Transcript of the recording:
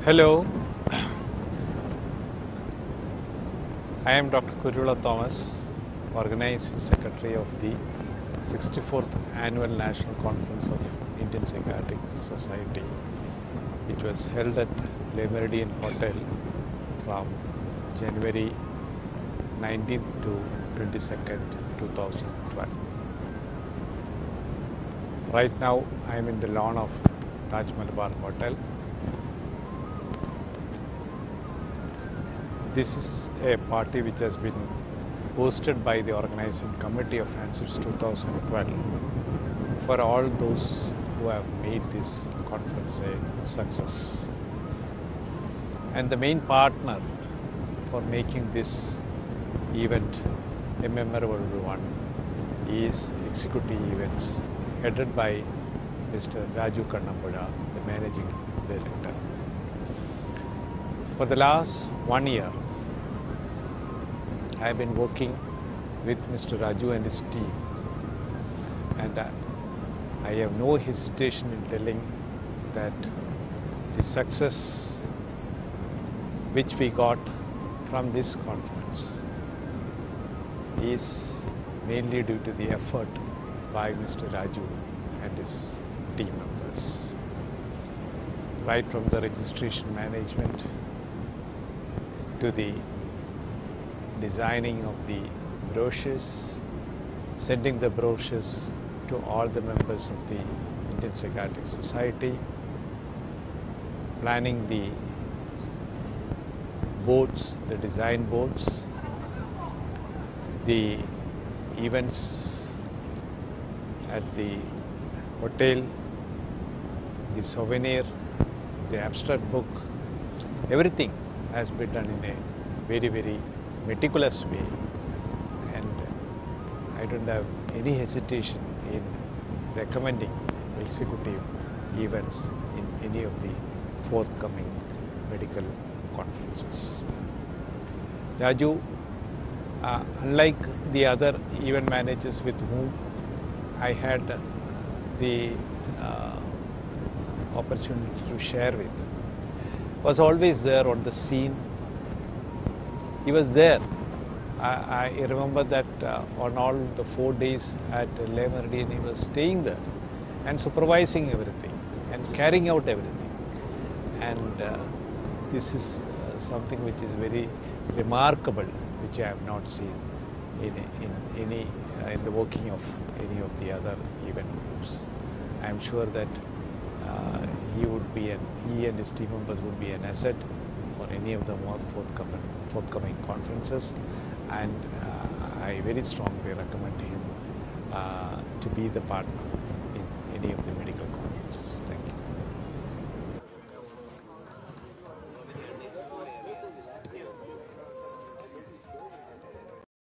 Hello, I am Dr. Kuruvilla Thomas, Organizing Secretary of the 64th Annual National Conference of Indian Psychiatric Society, which was held at Meridien Hotel from January 19th to 22nd, 2012. Right now, I am in the lawn of Taj Malabar Hotel. This is a party which has been hosted by the Organizing Committee of ANCIPS 2012 for all those who have made this conference a success. And the main partner for making this event a memorable one is Executive Events, headed by Mr. Raju Kannambuda, the Managing Director. For the last 1 year, I have been working with Mr. Raju and his team, and I have no hesitation in telling that the success which we got from this conference is mainly due to the effort by Mr. Raju and his team members. Right from the registration management to the designing of the brochures, sending the brochures to all the members of the Indian Psychiatric Society, planning the boards, the design boards, the events at the hotel, the souvenir, the abstract book, everything has been done in a very, very meticulous way, and I don't have any hesitation in recommending executive events in any of the forthcoming medical conferences. Raju, unlike the other event managers with whom I had the opportunity to share with, was always there on the scene. He was there. I remember that on all the 4 days at Le Meridien, he was staying there and supervising everything and carrying out everything. And this is something which is very remarkable, which I have not seen in the working of any of the other event groups. I am sure that he and his team members would be an asset for any of the more forthcoming conferences, and I very strongly recommend him to be the partner in any of the medical conferences. Thank you.